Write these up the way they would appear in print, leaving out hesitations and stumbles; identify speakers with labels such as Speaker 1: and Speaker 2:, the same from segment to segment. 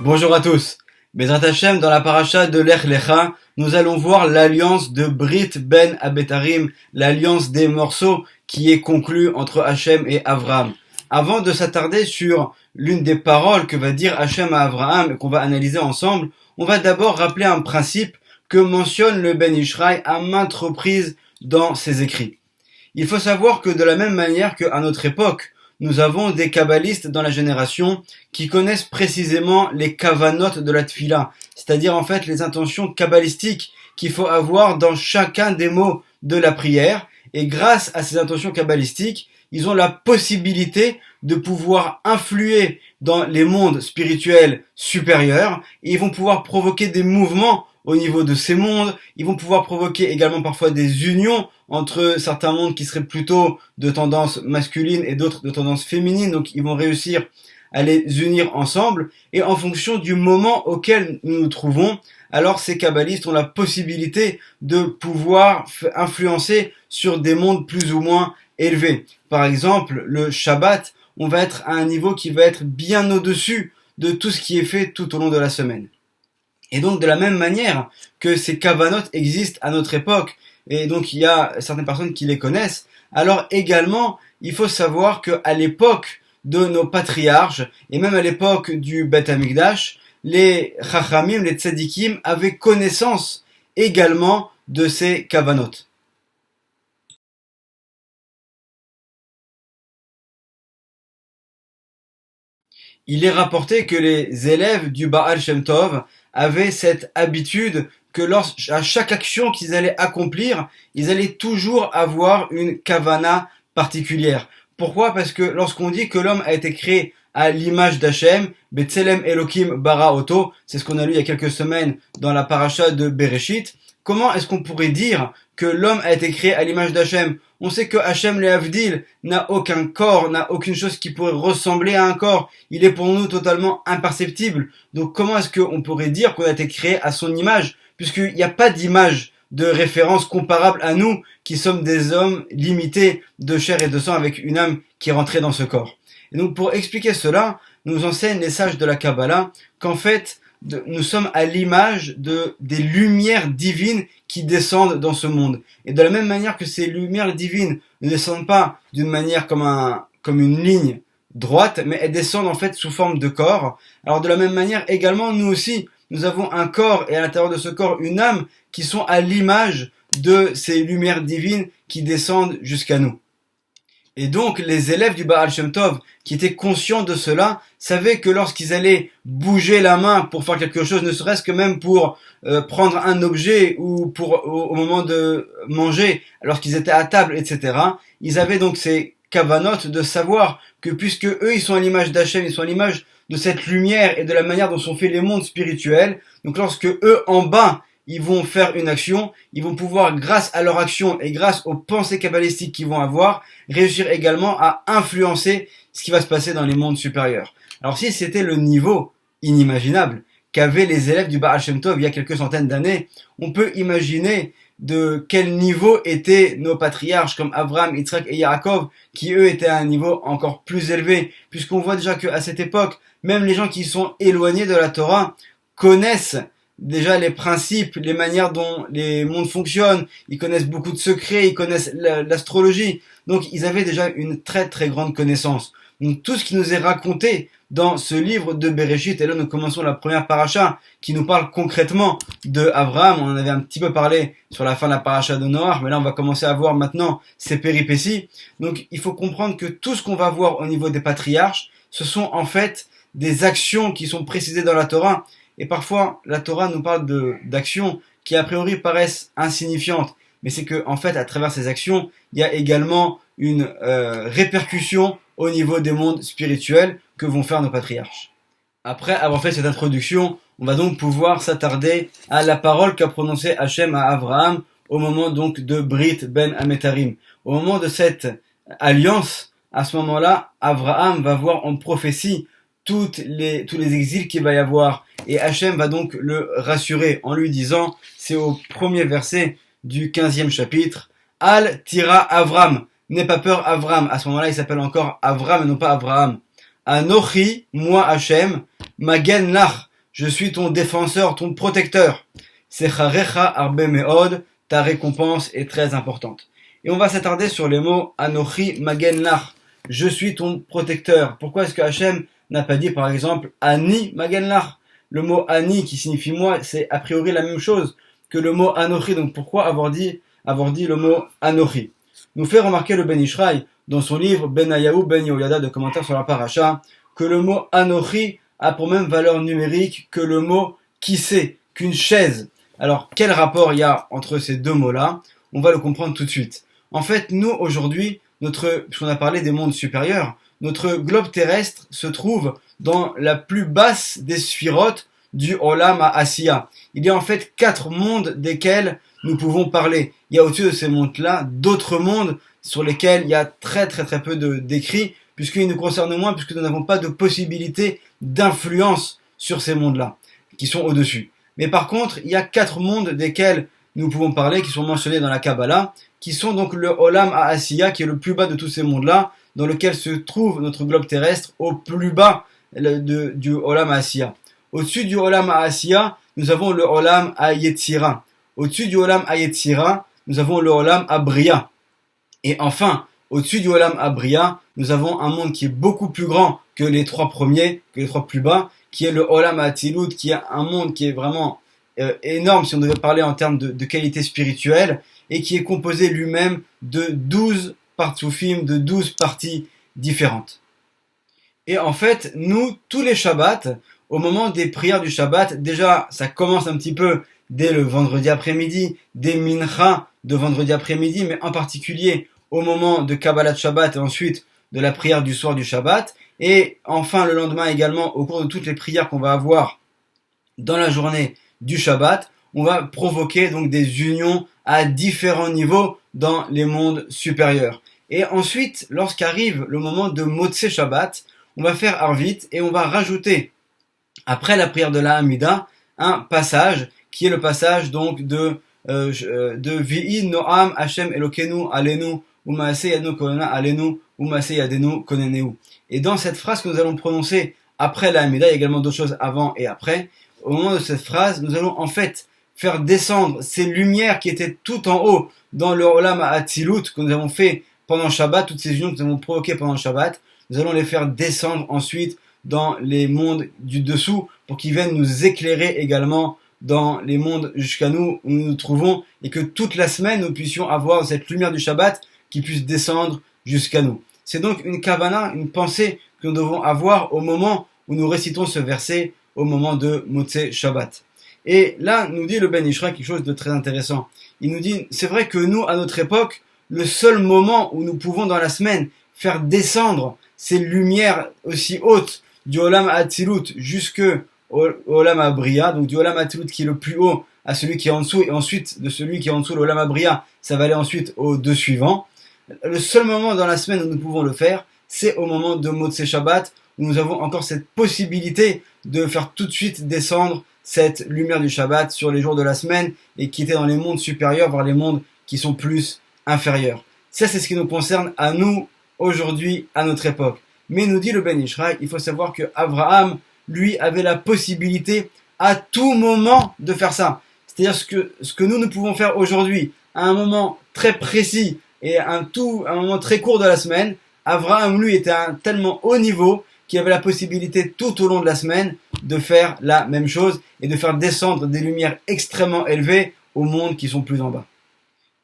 Speaker 1: Bonjour à tous. Bezrat Hashem, dans la paracha de Lech Lecha, nous allons voir l'alliance de Brit Ben Abetarim, l'alliance des morceaux qui est conclue entre Hashem et Avraham. Avant de s'attarder sur l'une des paroles que va dire Hashem à Avraham et qu'on va analyser ensemble, on va d'abord rappeler un principe que mentionne le Ben Ishraï à maintes reprises dans ses écrits. Il faut savoir que de la même manière qu'à notre époque, nous avons des kabbalistes dans la génération qui connaissent précisément les kavanot de la tfila, c'est-à-dire en fait les intentions kabbalistiques qu'il faut avoir dans chacun des mots de la prière. Et grâce à ces intentions kabbalistiques, ils ont la possibilité de pouvoir influer dans les mondes spirituels supérieurs et ils vont pouvoir provoquer des mouvements au niveau de ces mondes. Ils vont pouvoir provoquer également parfois des unions entre certains mondes qui seraient plutôt de tendance masculine et d'autres de tendance féminine. Donc ils vont réussir à les unir ensemble. Et en fonction du moment auquel nous nous trouvons, alors ces kabbalistes ont la possibilité de pouvoir influencer sur des mondes plus ou moins élevés. Par exemple, le Shabbat, on va être à un niveau qui va être bien au-dessus de tout ce qui est fait tout au long de la semaine. Et donc, de la même manière que ces kavanot existent à notre époque, et donc il y a certaines personnes qui les connaissent, alors également, il faut savoir qu'à l'époque de nos patriarches, et même à l'époque du Beth Amikdash, les chachamim, les tzadikim, avaient connaissance également de ces kavanot. Il est rapporté que les élèves du Baal Shem Tov avaient cette habitude que à chaque action qu'ils allaient accomplir, ils allaient toujours avoir une kavana particulière. Pourquoi ? Parce que lorsqu'on dit que l'homme a été créé à l'image d'Hachem, Betselem Elohim bara Oto, c'est ce qu'on a lu il y a quelques semaines dans la paracha de Bereshit, comment est-ce qu'on pourrait dire que l'homme a été créé à l'image d'Hachem ? On sait que Hachem le Havdil n'a aucun corps, n'a aucune chose qui pourrait ressembler à un corps. Il est pour nous totalement imperceptible. Donc comment est-ce qu'on pourrait dire qu'on a été créé à son image ? Puisqu'il n'y a pas d'image de référence comparable à nous qui sommes des hommes limités de chair et de sang avec une âme qui est rentrée dans ce corps. Et donc pour expliquer cela, nous enseignent les sages de la Kabbalah qu'en fait, nous sommes à l'image des lumières divines qui descendent dans ce monde. Et de la même manière que ces lumières divines ne descendent pas d'une manière comme une ligne droite, mais elles descendent en fait sous forme de corps. Alors de la même manière également, nous aussi, nous avons un corps et à l'intérieur de ce corps une âme qui sont à l'image de ces lumières divines qui descendent jusqu'à nous. Et donc, les élèves du Baal Shem Tov, qui étaient conscients de cela, savaient que lorsqu'ils allaient bouger la main pour faire quelque chose, ne serait-ce que même pour prendre un objet ou au moment de manger, lorsqu'ils étaient à table, etc., ils avaient donc ces kavanotes de savoir que puisque eux, ils sont à l'image d'Hachem, ils sont à l'image de cette lumière et de la manière dont sont faits les mondes spirituels, donc lorsque eux, en bas, ils vont faire une action, ils vont pouvoir, grâce à leur action et grâce aux pensées kabbalistiques qu'ils vont avoir, réussir également à influencer ce qui va se passer dans les mondes supérieurs. Alors si c'était le niveau inimaginable qu'avaient les élèves du Baal Shem Tov il y a quelques centaines d'années, on peut imaginer de quel niveau étaient nos patriarches comme Abraham, Yitzhak et Yaakov, qui eux étaient à un niveau encore plus élevé, puisqu'on voit déjà qu'à cette époque, même les gens qui sont éloignés de la Torah connaissent déjà les principes, les manières dont les mondes fonctionnent, ils connaissent beaucoup de secrets, ils connaissent l'astrologie, donc ils avaient déjà une très très grande connaissance. Donc tout ce qui nous est raconté dans ce livre de Bereshit, et là nous commençons la première paracha qui nous parle concrètement de Abraham. On en avait un petit peu parlé sur la fin de la paracha de Noach, mais là on va commencer à voir maintenant ses péripéties. Donc il faut comprendre que tout ce qu'on va voir au niveau des patriarches, ce sont en fait des actions qui sont précisées dans la Torah. Et parfois, la Torah nous parle d'actions qui a priori paraissent insignifiantes. Mais c'est que, en fait, à travers ces actions, il y a également une répercussion au niveau des mondes spirituels que vont faire nos patriarches. Après avoir fait cette introduction, on va donc pouvoir s'attarder à la parole qu'a prononcée Hachem à Avraham au moment donc de Brit Ben Ametarim. Au moment de cette alliance, à ce moment-là, Avraham va voir en prophétie tous les exils qu'il va y avoir. Et Hachem va donc le rassurer en lui disant, c'est au premier verset du 15e chapitre, Al Tira Avram, n'aie pas peur Avram. À ce moment-là, il s'appelle encore Avram et non pas Avraham. Anochi, moi Hachem, Magen Lach, je suis ton défenseur, ton protecteur. Secharecha arbe meod, ta récompense est très importante. Et on va s'attarder sur les mots Anochi Magen Lach, je suis ton protecteur. Pourquoi est-ce que Hachem n'a pas dit par exemple Ani Magen Lach? Le mot Ani qui signifie moi, c'est a priori la même chose que le mot Anochi. Donc pourquoi avoir dit le mot Anochi? Nous fait remarquer le Ben Ishraï dans son livre Benayahu Ben Yehoyada de commentaires sur la paracha que le mot Anochi a pour même valeur numérique que le mot Kissé, qu'une chaise. Alors quel rapport il y a entre ces deux mots-là? On va le comprendre tout de suite. En fait, nous aujourd'hui, puisqu'on a parlé des mondes supérieurs, notre globe terrestre se trouve dans la plus basse des sphirotes du Olam Asiya. Il y a en fait 4 mondes desquels nous pouvons parler. Il y a au-dessus de ces mondes-là d'autres mondes sur lesquels il y a très peu d'écrits, puisqu'ils nous concernent moins, puisque nous n'avons pas de possibilité d'influence sur ces mondes-là, qui sont au-dessus. Mais par contre, il y a 4 mondes desquels nous pouvons parler, qui sont mentionnés dans la Kabbalah, qui sont donc le Olam Asiya, qui est le plus bas de tous ces mondes-là, dans lequel se trouve notre globe terrestre, au plus bas du Olam Asiya. Au-dessus du Olam Asiya, nous avons le Olam Yetzira. Au-dessus du Olam Yetzira, nous avons le Olam Bria. Et enfin, au-dessus du Olam Bria, nous avons un monde qui est beaucoup plus grand que les 3 premiers, que les 3 plus bas, qui est le Olam Atzilut, qui est un monde qui est vraiment énorme si on devait parler en termes de qualité spirituelle, et qui est composé lui-même de 12 partsoufim, de 12 parties différentes. Et en fait, nous, tous les Shabbats, au moment des prières du Shabbat, déjà, ça commence un petit peu dès le vendredi après-midi, des mincha de vendredi après-midi, mais en particulier au moment de Kabbalat Shabbat et ensuite de la prière du soir du Shabbat, et enfin le lendemain également, au cours de toutes les prières qu'on va avoir dans la journée du Shabbat, on va provoquer donc des unions à différents niveaux dans les mondes supérieurs. Et ensuite, lorsqu'arrive le moment de Motzei Shabbat, on va faire Arvit et on va rajouter, après la prière de la Hamida, un passage qui est le passage donc de Vi'i Noam Hashem Elokenu Alenu Umaase Yadenu Konena Alenu Umaase Yadenu Koneneu. Et dans cette phrase que nous allons prononcer après la Hamida, il y a également d'autres choses avant et après. Au moment de cette phrase, nous allons en fait faire descendre ces lumières qui étaient tout en haut dans le Olam Hatzilut que nous avons fait pendant Shabbat, toutes ces unions que nous avons provoquées pendant Shabbat, nous allons les faire descendre ensuite dans les mondes du dessous pour qu'ils viennent nous éclairer également dans les mondes jusqu'à nous où nous nous trouvons et que toute la semaine nous puissions avoir cette lumière du Shabbat qui puisse descendre jusqu'à nous. C'est donc une kavana, une pensée que nous devons avoir au moment où nous récitons ce verset au moment de Motzei Shabbat. Et là, nous dit le Ben Ishraï quelque chose de très intéressant. Il nous dit, c'est vrai que nous, à notre époque, le seul moment où nous pouvons dans la semaine faire descendre ces lumières aussi hautes du Olam Hatzilut jusque au Olam Abria, donc du Olam Hatzilut qui est le plus haut à celui qui est en dessous, et ensuite de celui qui est en dessous, l'Olam Abria, ça va aller ensuite aux 2 suivants. Le seul moment dans la semaine où nous pouvons le faire, c'est au moment de Motzei Shabbat, où nous avons encore cette possibilité de faire tout de suite descendre cette lumière du Shabbat sur les jours de la semaine et qui était dans les mondes supérieurs, voire les mondes qui sont plus inférieurs. Ça, c'est ce qui nous concerne à nous, aujourd'hui, à notre époque. Mais nous dit le Ben Ishraï, il faut savoir que Abraham, lui, avait la possibilité à tout moment de faire ça. C'est-à-dire ce que nous pouvons faire aujourd'hui, à un moment très précis et à un moment très court de la semaine, Abraham, lui, était à un tellement haut niveau qu'il avait la possibilité tout au long de la semaine de faire la même chose et de faire descendre des lumières extrêmement élevées aux mondes qui sont plus en bas.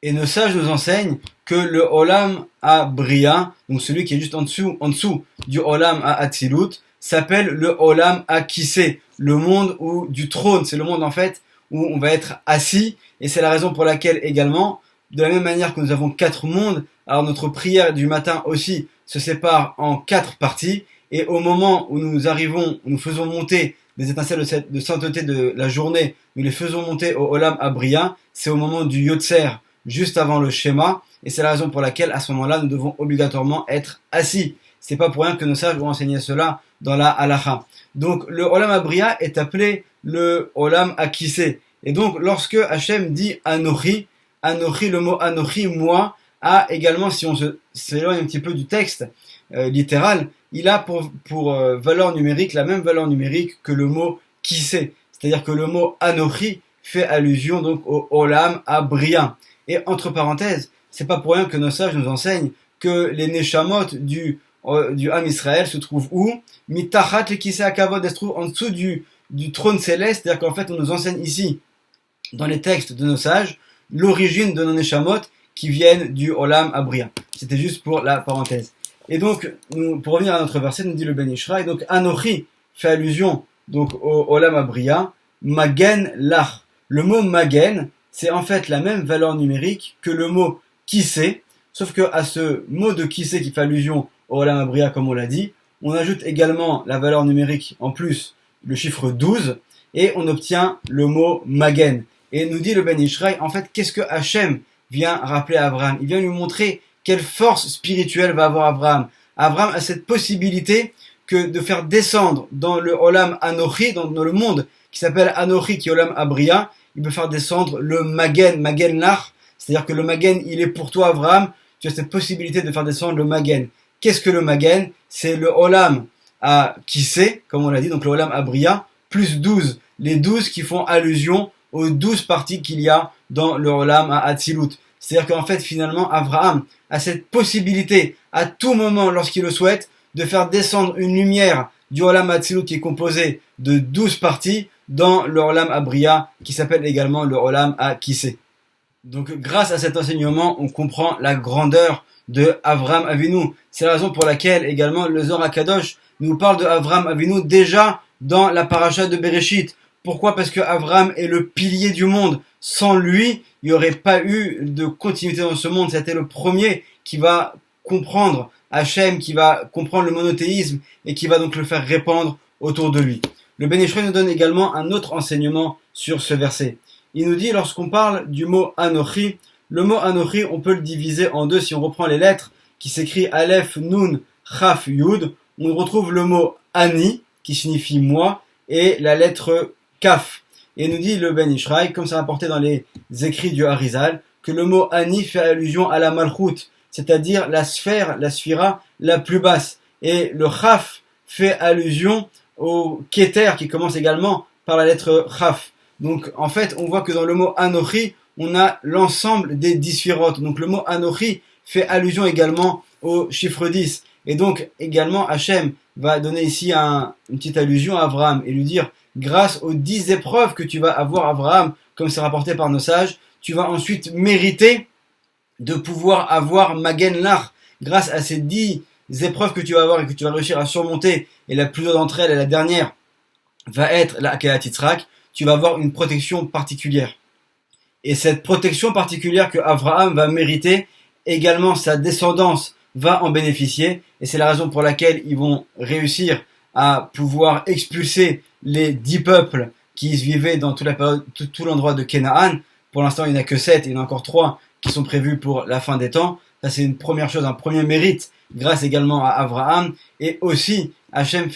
Speaker 1: Et nos sages nous enseignent que le Olam Bria, donc celui qui est juste en dessous du Olam Hatzilut, s'appelle le Olam Kissé, le monde du trône. C'est le monde en fait où on va être assis, et c'est la raison pour laquelle également, de la même manière que nous avons 4 mondes, alors notre prière du matin aussi se sépare en 4 parties, et au moment où nous faisons monter des étincelles de sainteté de la journée, nous les faisons monter au Olam Bria, c'est au moment du Yotzer, juste avant le Shema, et c'est la raison pour laquelle à ce moment-là nous devons obligatoirement être assis. C'est pas pour rien que nos sages ont enseigné cela dans la Halacha. Donc le Olam Bria est appelé le Olam Kissé. Et donc lorsque Hachem dit Anochi, le mot Anochi, moi, a également, si on s'éloigne un petit peu du texte littéral, il a pour valeur numérique la même valeur numérique que le mot qui c'est. C'est-à-dire que le mot Anochi fait allusion donc au Olam Abria. Et entre parenthèses, c'est pas pour rien que nos sages nous enseignent que les Neshamot du Ham Israël se trouvent où? Mitachat le Kisei Hakavod, elles se trouvent en dessous du trône céleste. C'est-à-dire qu'en fait, on nous enseigne ici, dans les textes de nos sages, l'origine de nos Neshamot qui viennent du Olam Abria. C'était juste pour la parenthèse. Et donc, pour revenir à notre verset, nous dit le Ben Ishraï, donc Anochi fait allusion donc au Olam Abria, Magen Lach. Le mot Magen, c'est en fait la même valeur numérique que le mot qui c'est, sauf que à ce mot de qui c'est qui fait allusion au Olam Abria, comme on l'a dit, on ajoute également la valeur numérique en plus, le chiffre 12, et on obtient le mot Magen. Et nous dit le Ben Ishraï, en fait, qu'est-ce que Hachem vient rappeler à Abraham? Il vient lui montrer quelle force spirituelle va avoir Abraham. Abraham a cette possibilité que de faire descendre dans le Olam Anochi, dans le monde qui s'appelle Anochi, qui est Olam Abria, il peut faire descendre le Magen, Magen Lach, c'est-à-dire que le Magen, il est pour toi Abraham, tu as cette possibilité de faire descendre le Magen. Qu'est-ce que le Magen? C'est le Olam à Kisei, comme on l'a dit, donc le Olam Abria, plus 12, les 12 qui font allusion aux 12 parties qu'il y a dans le Olam à Atzilut. C'est-à-dire qu'en fait, finalement, Abraham a cette possibilité, à tout moment, lorsqu'il le souhaite, de faire descendre une lumière du Olam Atzilut qui est composé de 12 parties dans le Olam Abria, qui s'appelle également le Olam à Kisei. Donc, grâce à cet enseignement, on comprend la grandeur de Avraham Avinu. C'est la raison pour laquelle également le Zohar HaKadosh nous parle de Avraham Avinu déjà dans la paracha de Bereshit. Pourquoi? Parce que Avraham est le pilier du monde. Sans lui, il n'y aurait pas eu de continuité dans ce monde. C'était le premier qui va comprendre Hachem, qui va comprendre le monothéisme et qui va donc le faire répandre autour de lui. Le Ben Ishraï nous donne également un autre enseignement sur ce verset. Il nous dit, lorsqu'on parle du mot Anochi, le mot Anochi, on peut le diviser en deux. Si on reprend les lettres qui s'écrit Aleph, Nun, Chaf, Yud, on retrouve le mot Ani, qui signifie moi, et la lettre Kaf. Et nous dit le Ben Ishraï, comme c'est rapporté dans les écrits du Harizal, que le mot Ani fait allusion à la Malchut, c'est-à-dire la sphère, la sphira la plus basse. Et le Chaf fait allusion au Keter, qui commence également par la lettre Chaf. Donc en fait, on voit que dans le mot Anochi, on a l'ensemble des 10 sphirotes. Donc le mot Anochi fait allusion également au chiffre 10. Et donc également Hachem va donner ici une petite allusion à Abraham et lui dire, grâce aux 10 épreuves que tu vas avoir Abraham, comme c'est rapporté par nos sages, tu vas ensuite mériter de pouvoir avoir Magen Lach. Grâce à ces 10 épreuves que tu vas avoir et que tu vas réussir à surmonter, et la plus dure d'entre elles, et la dernière, va être la Akedat Yitzhak, tu vas avoir une protection particulière. Et cette protection particulière que Abraham va mériter, également sa descendance va en bénéficier, et c'est la raison pour laquelle ils vont réussir à pouvoir expulser les 10 peuples qui vivaient dans toute la période, tout l'endroit de Canaan. Pour l'instant, il n'y en a que 7, et il y en a encore 3 qui sont prévus pour la fin des temps. Ça, c'est une première chose, un premier mérite, grâce également à Abraham. Et aussi, Hachem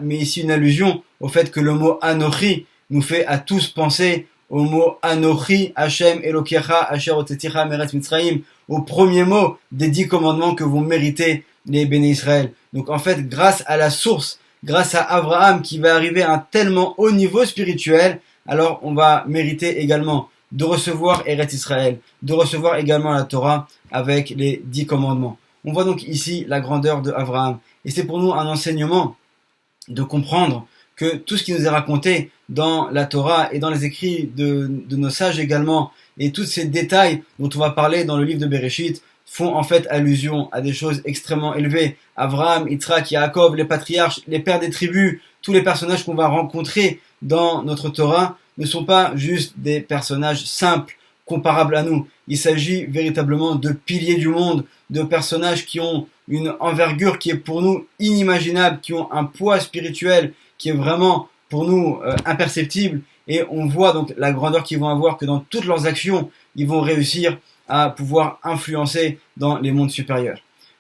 Speaker 1: met ici une allusion au fait que le mot Anochi nous fait à tous penser au mot Anochi, Hachem, Elokecha, Asher Oteticha, Meretz Mitzrayim, au premier mot des 10 commandements que vont mériter les Béné Israël. Donc en fait, grâce à la source, grâce à Abraham qui va arriver à un tellement haut niveau spirituel, alors on va mériter également de recevoir Eretz Israël, de recevoir également la Torah avec les 10 commandements. On voit donc ici la grandeur de Abraham. Et c'est pour nous un enseignement de comprendre que tout ce qui nous est raconté dans la Torah et dans les écrits de nos sages également, et tous ces détails dont on va parler dans le livre de Bereshit, font en fait allusion à des choses extrêmement élevées. Abraham, Yitzhak, Yaakov, les patriarches, les pères des tribus, tous les personnages qu'on va rencontrer dans notre Torah ne sont pas juste des personnages simples, comparables à nous. Il s'agit véritablement de piliers du monde, de personnages qui ont une envergure qui est pour nous inimaginable, qui ont un poids spirituel qui est vraiment pour nous imperceptible. Et on voit donc la grandeur qu'ils vont avoir, que dans toutes leurs actions, ils vont réussir à pouvoir influencer dans les mondes supérieurs.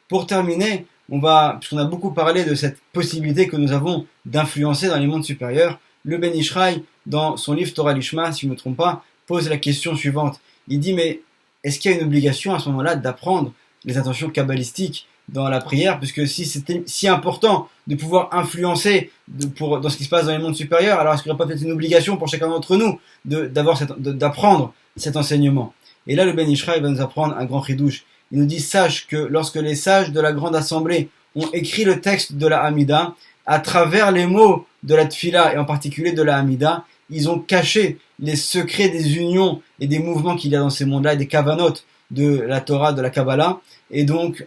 Speaker 1: Pour terminer, puisqu'on a beaucoup parlé de cette possibilité que nous avons d'influencer dans les mondes supérieurs, le Ben Ishraï, dans son livre Torah Lishma, si je ne me trompe pas, pose la question suivante. Il dit, mais est-ce qu'il y a une obligation à ce moment-là d'apprendre les intentions kabbalistiques dans la prière, puisque si c'était si important de pouvoir influencer dans ce qui se passe dans les mondes supérieurs, alors est-ce qu'il n'y aurait pas peut-être une obligation pour chacun d'entre nous d'apprendre cet enseignement? Et là, le Ben Ishraï va nous apprendre un grand chidouche. Il nous dit, sache que lorsque les sages de la grande assemblée ont écrit le texte de la Hamida, à travers les mots de la Tfila et en particulier de la Hamida, ils ont caché les secrets des unions et des mouvements qu'il y a dans ces mondes-là, et des kavanot de la Torah, de la Kabbalah. Et donc,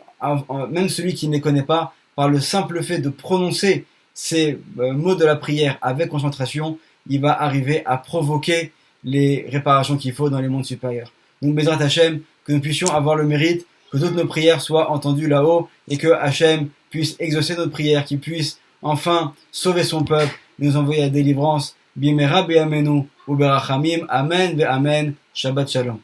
Speaker 1: même celui qui ne les connaît pas, par le simple fait de prononcer ces mots de la prière avec concentration, il va arriver à provoquer les réparations qu'il faut dans les mondes supérieurs. Donc, Bezrat Hashem, que nous puissions avoir le mérite que toutes nos prières soient entendues là-haut et que Hashem puisse exaucer notre prière, qu'il puisse enfin sauver son peuple, nous envoyer à la délivrance. Bimera be'amenu uberachamim. Amen ve'amen. Shabbat shalom.